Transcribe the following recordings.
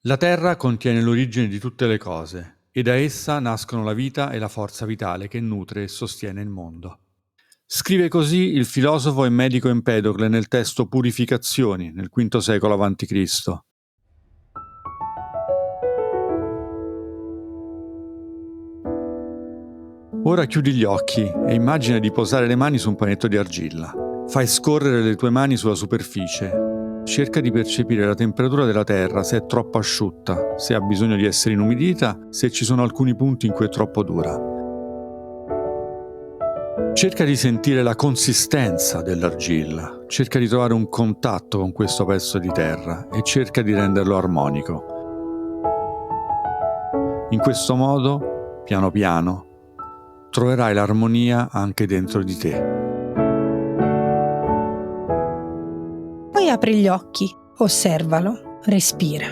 La Terra contiene l'origine di tutte le cose e da essa nascono la vita e la forza vitale che nutre e sostiene il mondo. Scrive così il filosofo e medico Empedocle nel testo Purificazioni, nel V secolo a.C. Ora chiudi gli occhi e immagina di posare le mani su un panetto di argilla. Fai scorrere le tue mani sulla superficie. Cerca di percepire la temperatura della terra, se è troppo asciutta, se ha bisogno di essere inumidita, se ci sono alcuni punti in cui è troppo dura. Cerca di sentire la consistenza dell'argilla, cerca di trovare un contatto con questo pezzo di terra e cerca di renderlo armonico. In questo modo, piano piano, troverai l'armonia anche dentro di te. Poi apri gli occhi, osservalo, respira.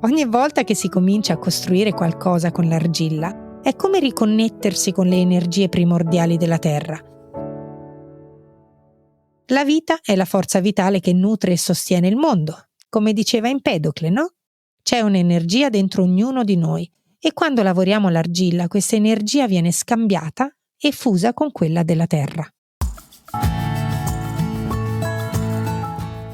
Ogni volta che si comincia a costruire qualcosa con l'argilla, è come riconnettersi con le energie primordiali della terra. La vita è la forza vitale che nutre e sostiene il mondo, come diceva Empedocle, no? C'è un'energia dentro ognuno di noi e quando lavoriamo l'argilla, questa energia viene scambiata e fusa con quella della terra.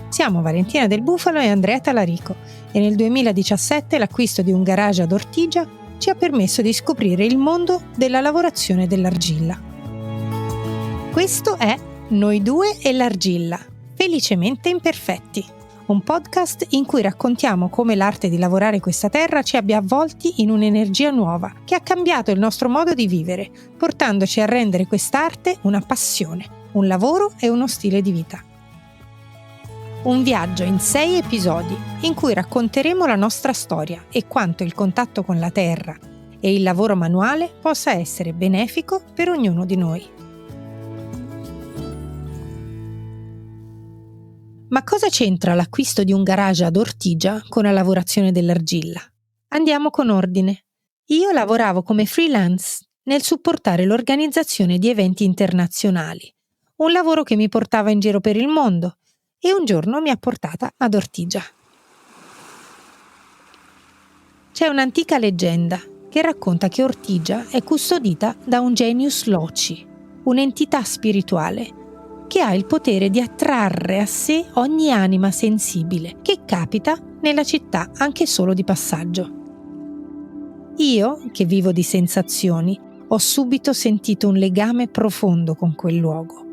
Siamo Valentina Del Bufalo e Andrea Talarico e nel 2017 l'acquisto di un garage ad Ortigia ci ha permesso di scoprire il mondo della lavorazione dell'argilla. Questo è Noi due e l'argilla, felicemente imperfetti, un podcast in cui raccontiamo come l'arte di lavorare questa terra ci abbia avvolti in un'energia nuova che ha cambiato il nostro modo di vivere, portandoci a rendere quest'arte una passione, un lavoro e uno stile di vita. Un viaggio in 6 episodi in cui racconteremo la nostra storia e quanto il contatto con la terra e il lavoro manuale possa essere benefico per ognuno di noi. Ma cosa c'entra l'acquisto di un garage ad Ortigia con la lavorazione dell'argilla? Andiamo con ordine. Io lavoravo come freelance nel supportare l'organizzazione di eventi internazionali, un lavoro che mi portava in giro per il mondo e un giorno mi ha portata ad Ortigia. C'è un'antica leggenda che racconta che Ortigia è custodita da un genius loci, un'entità spirituale che ha il potere di attrarre a sé ogni anima sensibile che capita nella città anche solo di passaggio. Io, che vivo di sensazioni, ho subito sentito un legame profondo con quel luogo.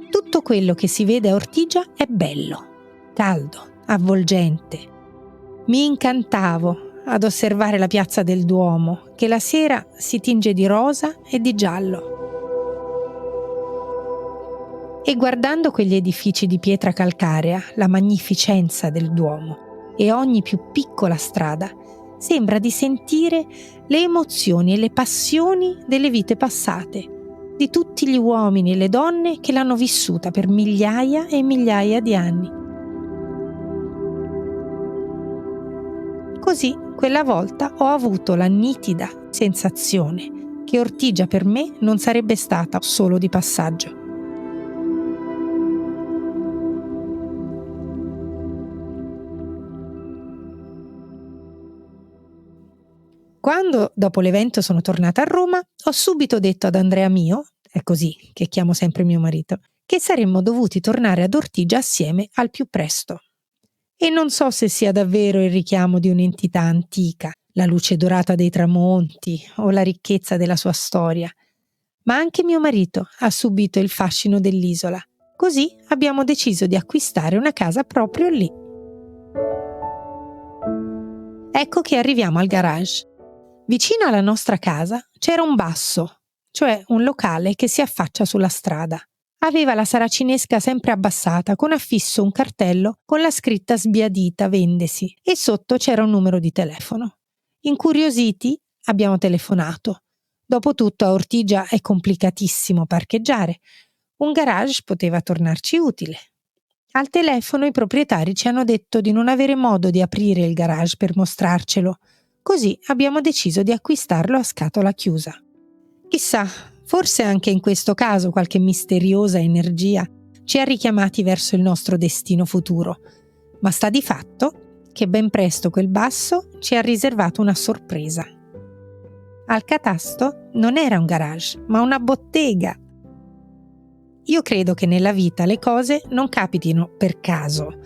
Tutto quello che si vede a Ortigia è bello, caldo, avvolgente. Mi incantavo ad osservare la piazza del Duomo, che la sera si tinge di rosa e di giallo. E guardando quegli edifici di pietra calcarea, la magnificenza del Duomo e ogni più piccola strada, sembra di sentire le emozioni e le passioni delle vite passate, di tutti gli uomini e le donne che l'hanno vissuta per migliaia e migliaia di anni. Così, quella volta ho avuto la nitida sensazione che Ortigia per me non sarebbe stata solo di passaggio. Quando, dopo l'evento, sono tornata a Roma, ho subito detto ad Andrea mio, è così che chiamo sempre mio marito, che saremmo dovuti tornare ad Ortigia assieme al più presto. E non so se sia davvero il richiamo di un'entità antica, la luce dorata dei tramonti o la ricchezza della sua storia, ma anche mio marito ha subito il fascino dell'isola. Così abbiamo deciso di acquistare una casa proprio lì. Ecco che arriviamo al garage. Vicino alla nostra casa c'era un basso, cioè un locale che si affaccia sulla strada. Aveva la saracinesca sempre abbassata, con affisso un cartello con la scritta sbiadita vendesi e sotto c'era un numero di telefono. Incuriositi abbiamo telefonato. Dopotutto a Ortigia è complicatissimo parcheggiare. Un garage poteva tornarci utile. Al telefono i proprietari ci hanno detto di non avere modo di aprire il garage per mostrarcelo. Così abbiamo deciso di acquistarlo a scatola chiusa. Chissà, forse anche in questo caso qualche misteriosa energia ci ha richiamati verso il nostro destino futuro, ma sta di fatto che ben presto quel basso ci ha riservato una sorpresa. Al catasto non era un garage, ma una bottega. Io credo che nella vita le cose non capitino per caso.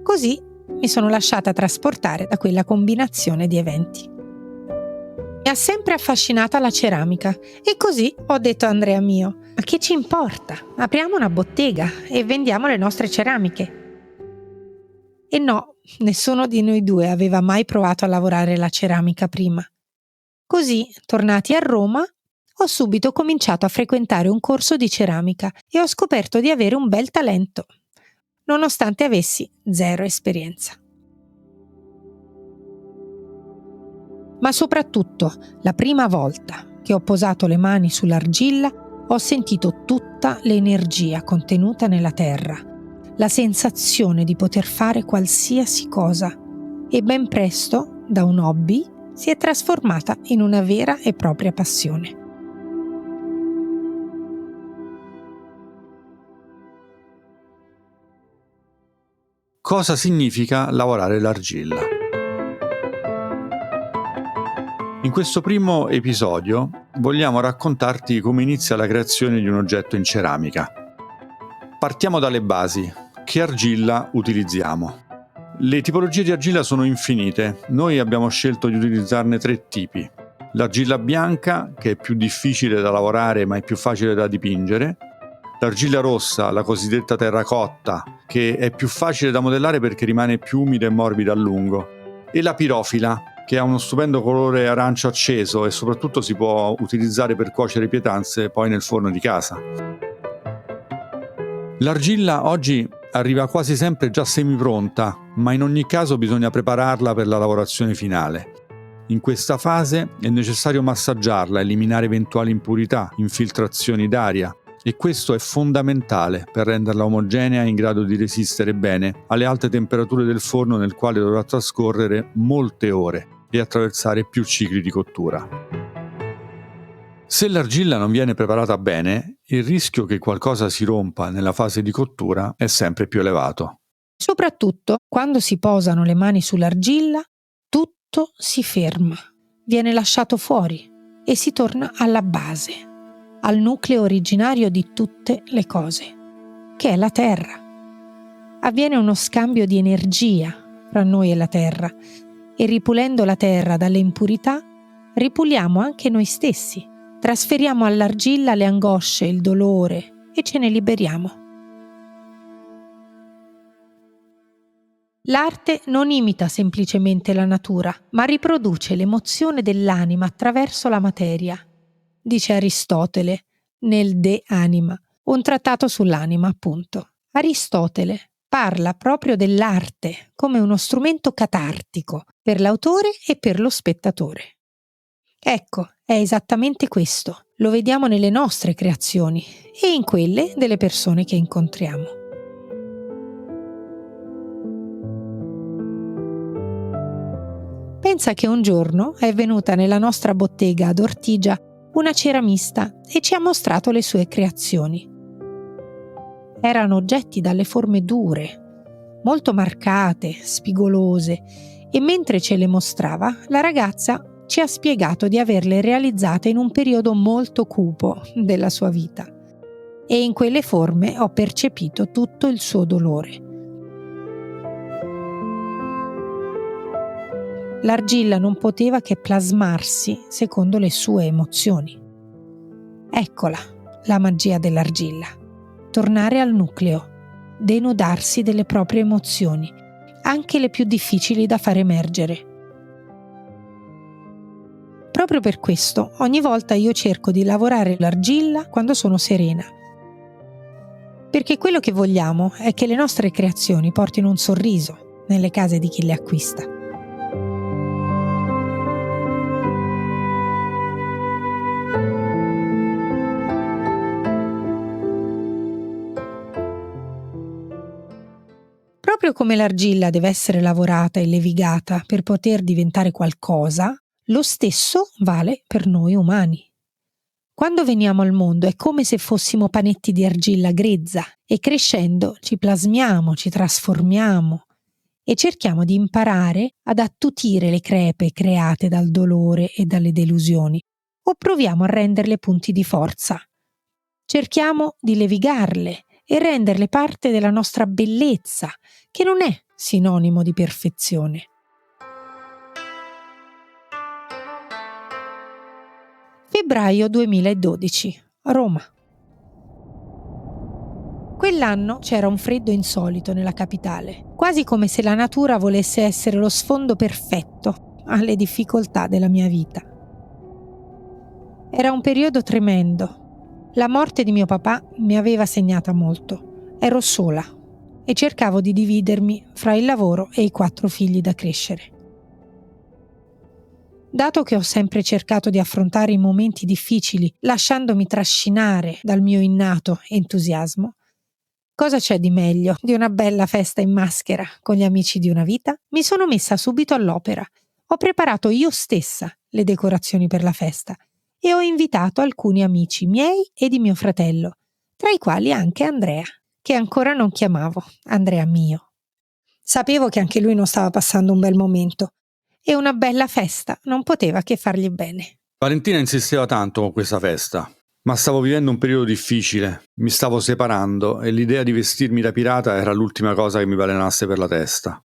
Così mi sono lasciata trasportare da quella combinazione di eventi. Mi ha sempre affascinata la ceramica e così ho detto a Andrea mio: ma che ci importa? Apriamo una bottega e vendiamo le nostre ceramiche. E no, nessuno di noi due aveva mai provato a lavorare la ceramica prima. Così, tornati a Roma, ho subito cominciato a frequentare un corso di ceramica e ho scoperto di avere un bel talento, nonostante avessi zero esperienza. Ma soprattutto, la prima volta che ho posato le mani sull'argilla, ho sentito tutta l'energia contenuta nella terra, la sensazione di poter fare qualsiasi cosa, e ben presto, da un hobby, si è trasformata in una vera e propria passione. Cosa significa lavorare l'argilla? In questo primo episodio vogliamo raccontarti come inizia la creazione di un oggetto in ceramica. Partiamo dalle basi. Che argilla utilizziamo? Le tipologie di argilla sono infinite. Noi abbiamo scelto di utilizzarne 3 tipi. L'argilla bianca, che è più difficile da lavorare ma è più facile da dipingere. L'argilla rossa, la cosiddetta terracotta, che è più facile da modellare perché rimane più umida e morbida a lungo. E la pirofila, che ha uno stupendo colore arancio acceso e soprattutto si può utilizzare per cuocere pietanze poi nel forno di casa. L'argilla oggi arriva quasi sempre già semipronta, ma in ogni caso bisogna prepararla per la lavorazione finale. In questa fase è necessario massaggiarla, eliminare eventuali impurità, infiltrazioni d'aria, e questo è fondamentale per renderla omogenea e in grado di resistere bene alle alte temperature del forno nel quale dovrà trascorrere molte ore e attraversare più cicli di cottura. Se l'argilla non viene preparata bene, il rischio che qualcosa si rompa nella fase di cottura è sempre più elevato. Soprattutto quando si posano le mani sull'argilla, tutto si ferma, viene lasciato fuori e si torna alla base, al nucleo originario di tutte le cose, che è la terra. Avviene uno scambio di energia fra noi e la terra, e ripulendo la terra dalle impurità, ripuliamo anche noi stessi. Trasferiamo all'argilla le angosce, il dolore e ce ne liberiamo. L'arte non imita semplicemente la natura, ma riproduce l'emozione dell'anima attraverso la materia, dice Aristotele nel De Anima, un trattato sull'anima, appunto. Aristotele parla proprio dell'arte come uno strumento catartico per l'autore e per lo spettatore. Ecco, è esattamente questo. Lo vediamo nelle nostre creazioni e in quelle delle persone che incontriamo. Pensa che un giorno è venuta nella nostra bottega ad Ortigia una ceramista e ci ha mostrato le sue creazioni. Erano oggetti dalle forme dure, molto marcate, spigolose, e mentre ce le mostrava, la ragazza ci ha spiegato di averle realizzate in un periodo molto cupo della sua vita, e in quelle forme ho percepito tutto il suo dolore. L'argilla non poteva che plasmarsi secondo le sue emozioni. Eccola, la magia dell'argilla. Tornare al nucleo, denudarsi delle proprie emozioni, anche le più difficili da far emergere. Proprio per questo, ogni volta io cerco di lavorare l'argilla quando sono serena. Perché quello che vogliamo è che le nostre creazioni portino un sorriso nelle case di chi le acquista. Proprio come l'argilla deve essere lavorata e levigata per poter diventare qualcosa, lo stesso vale per noi umani. Quando veniamo al mondo è come se fossimo panetti di argilla grezza e crescendo ci plasmiamo, ci trasformiamo e cerchiamo di imparare ad attutire le crepe create dal dolore e dalle delusioni, o proviamo a renderle punti di forza. Cerchiamo di levigarle e renderle parte della nostra bellezza, che non è sinonimo di perfezione. Febbraio 2012, Roma. Quell'anno c'era un freddo insolito nella capitale, quasi come se la natura volesse essere lo sfondo perfetto alle difficoltà della mia vita. Era un periodo tremendo. La morte di mio papà mi aveva segnata molto. Ero sola e cercavo di dividermi fra il lavoro e i 4 figli da crescere. Dato che ho sempre cercato di affrontare i momenti difficili lasciandomi trascinare dal mio innato entusiasmo, cosa c'è di meglio di una bella festa in maschera con gli amici di una vita? Mi sono messa subito all'opera. Ho preparato io stessa le decorazioni per la festa e ho invitato alcuni amici miei e di mio fratello, tra i quali anche Andrea, che ancora non chiamavo Andrea mio. Sapevo che anche lui non stava passando un bel momento e una bella festa non poteva che fargli bene. Valentina insisteva tanto con questa festa, ma stavo vivendo un periodo difficile, mi stavo separando e l'idea di vestirmi da pirata era l'ultima cosa che mi balenasse per la testa.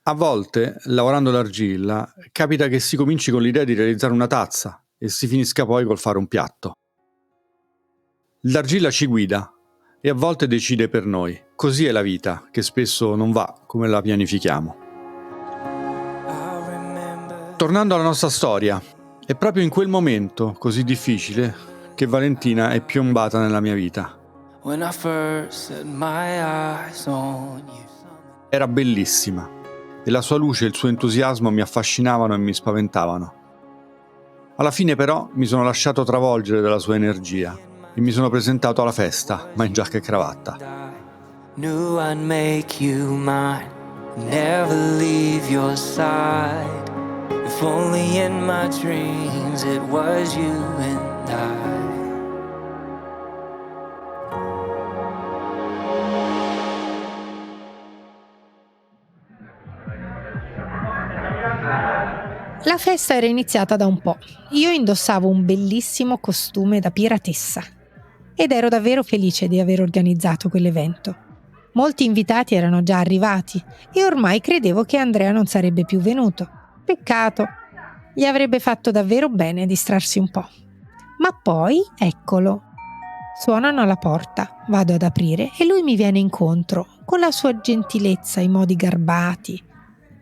A volte, lavorando l'argilla, capita che si cominci con l'idea di realizzare una tazza e si finisca poi col fare un piatto. L'argilla ci guida e a volte decide per noi. Così è la vita, che spesso non va come la pianifichiamo. Tornando alla nostra storia, è proprio in quel momento così difficile che Valentina è piombata nella mia vita. Era bellissima e la sua luce e il suo entusiasmo mi affascinavano e mi spaventavano. Alla fine però mi sono lasciato travolgere dalla sua energia e mi sono presentato alla festa, ma in giacca e cravatta. Knew I'd make you mine, never leave your side. If only in my dreams it was you and I. La festa era iniziata da un po'. Io indossavo un bellissimo costume da piratessa ed ero davvero felice di aver organizzato quell'evento. Molti invitati erano già arrivati e ormai credevo che Andrea non sarebbe più venuto. Peccato, gli avrebbe fatto davvero bene distrarsi un po'. Ma poi, eccolo, suonano alla porta, vado ad aprire e lui mi viene incontro con la sua gentilezza e i modi garbati.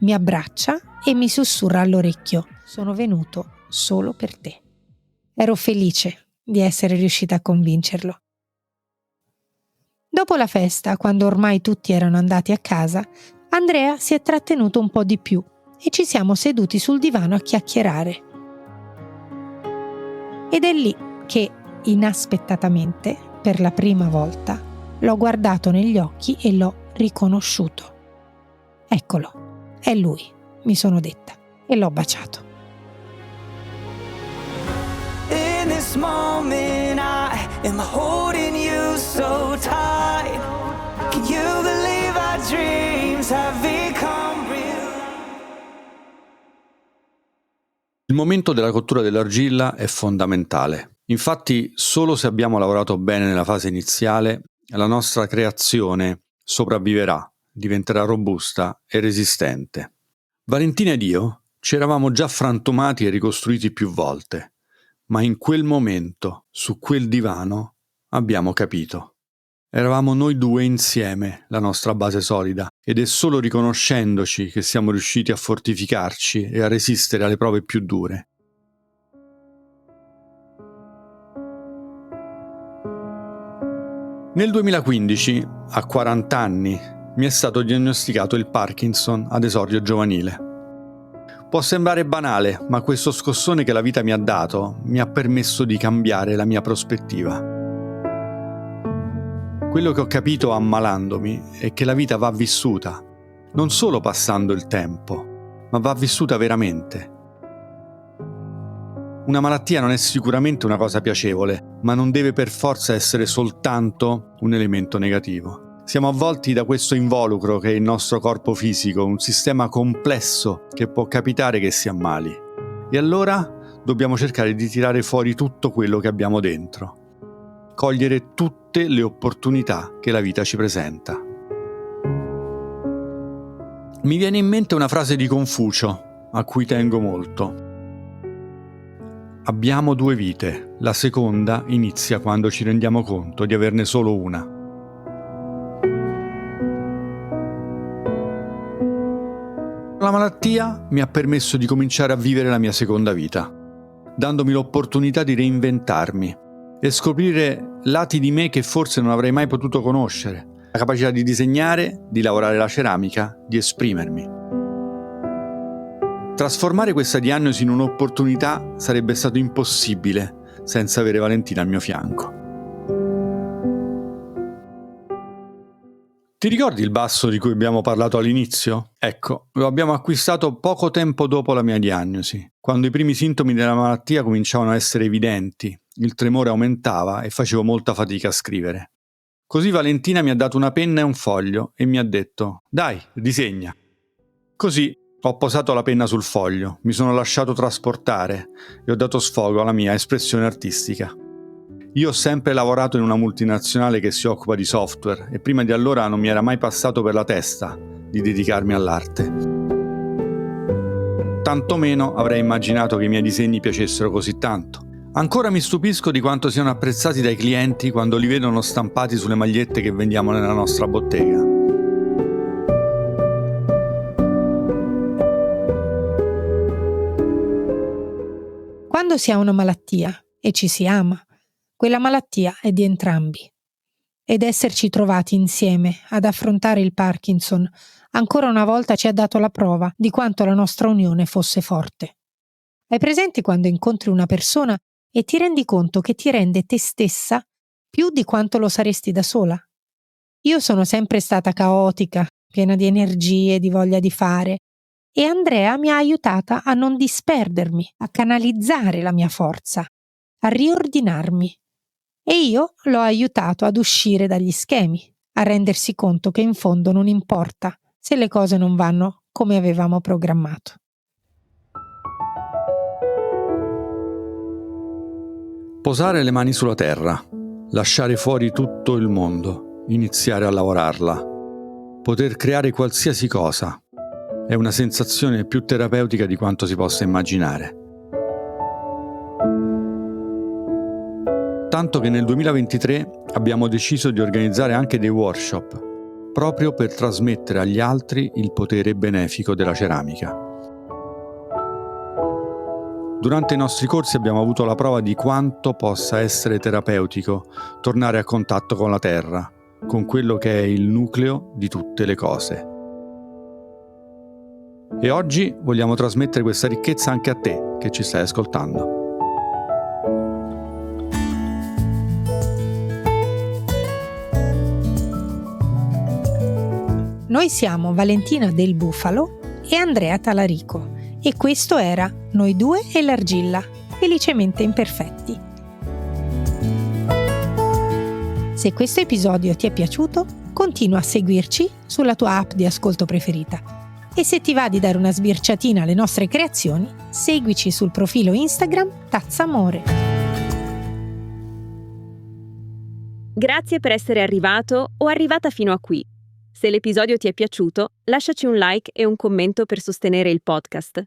Mi abbraccia e mi sussurra all'orecchio: sono venuto solo per te. Ero felice di essere riuscita a convincerlo. Dopo la festa, quando ormai tutti erano andati a casa, Andrea si è trattenuto un po' di più e ci siamo seduti sul divano a chiacchierare. Ed è lì che, inaspettatamente, per la prima volta, l'ho guardato negli occhi e l'ho riconosciuto. Eccolo, è lui, mi sono detta, e l'ho baciato. In this moment I am holding you so tight. Can you believe our dreams have become real? Il momento della cottura dell'argilla è fondamentale. Infatti, solo se abbiamo lavorato bene nella fase iniziale, la nostra creazione sopravviverà, diventerà robusta e resistente. Valentina ed io ci eravamo già frantumati e ricostruiti più volte, ma in quel momento, su quel divano, abbiamo capito. Eravamo noi due insieme la nostra base solida ed è solo riconoscendoci che siamo riusciti a fortificarci e a resistere alle prove più dure. Nel 2015, a 40 anni, mi è stato diagnosticato il Parkinson ad esordio giovanile. Può sembrare banale, ma questo scossone che la vita mi ha dato mi ha permesso di cambiare la mia prospettiva. Quello che ho capito ammalandomi è che la vita va vissuta, non solo passando il tempo, ma va vissuta veramente. Una malattia non è sicuramente una cosa piacevole, ma non deve per forza essere soltanto un elemento negativo. Siamo avvolti da questo involucro che è il nostro corpo fisico, un sistema complesso che può capitare che si ammali. E allora dobbiamo cercare di tirare fuori tutto quello che abbiamo dentro, cogliere tutte le opportunità che la vita ci presenta. Mi viene in mente una frase di Confucio, a cui tengo molto. Abbiamo 2 vite, la seconda inizia quando ci rendiamo conto di averne solo una. La malattia mi ha permesso di cominciare a vivere la mia seconda vita, dandomi l'opportunità di reinventarmi e scoprire lati di me che forse non avrei mai potuto conoscere, la capacità di disegnare, di lavorare la ceramica, di esprimermi. Trasformare questa diagnosi in un'opportunità sarebbe stato impossibile senza avere Valentina al mio fianco. Ti ricordi il basso di cui abbiamo parlato all'inizio? Ecco, lo abbiamo acquistato poco tempo dopo la mia diagnosi, quando i primi sintomi della malattia cominciavano a essere evidenti, il tremore aumentava e facevo molta fatica a scrivere. Così Valentina mi ha dato una penna e un foglio e mi ha detto: «Dai, disegna». Così ho posato la penna sul foglio, mi sono lasciato trasportare e ho dato sfogo alla mia espressione artistica. Io ho sempre lavorato in una multinazionale che si occupa di software e prima di allora non mi era mai passato per la testa di dedicarmi all'arte. Tantomeno avrei immaginato che i miei disegni piacessero così tanto. Ancora mi stupisco di quanto siano apprezzati dai clienti quando li vedono stampati sulle magliette che vendiamo nella nostra bottega. Quando si ha una malattia e ci si ama, quella malattia è di entrambi. Ed esserci trovati insieme ad affrontare il Parkinson ancora una volta ci ha dato la prova di quanto la nostra unione fosse forte. Hai presente quando incontri una persona e ti rendi conto che ti rende te stessa più di quanto lo saresti da sola? Io sono sempre stata caotica, piena di energie, di voglia di fare, e Andrea mi ha aiutata a non disperdermi, a canalizzare la mia forza, a riordinarmi. E io l'ho aiutato ad uscire dagli schemi, a rendersi conto che in fondo non importa se le cose non vanno come avevamo programmato. Posare le mani sulla terra, lasciare fuori tutto il mondo, iniziare a lavorarla, poter creare qualsiasi cosa, è una sensazione più terapeutica di quanto si possa immaginare. Tanto che nel 2023 abbiamo deciso di organizzare anche dei workshop, proprio per trasmettere agli altri il potere benefico della ceramica. Durante i nostri corsi abbiamo avuto la prova di quanto possa essere terapeutico tornare a contatto con la terra, con quello che è il nucleo di tutte le cose. E oggi vogliamo trasmettere questa ricchezza anche a te che ci stai ascoltando. Noi siamo Valentina Del Bufalo e Andrea Talarico e questo era Noi due e l'argilla, felicemente imperfetti. Se questo episodio ti è piaciuto, continua a seguirci sulla tua app di ascolto preferita. E se ti va di dare una sbirciatina alle nostre creazioni, seguici sul profilo Instagram Tazzamore. Grazie per essere arrivato o arrivata fino a qui. Se l'episodio ti è piaciuto, lasciaci un like e un commento per sostenere il podcast.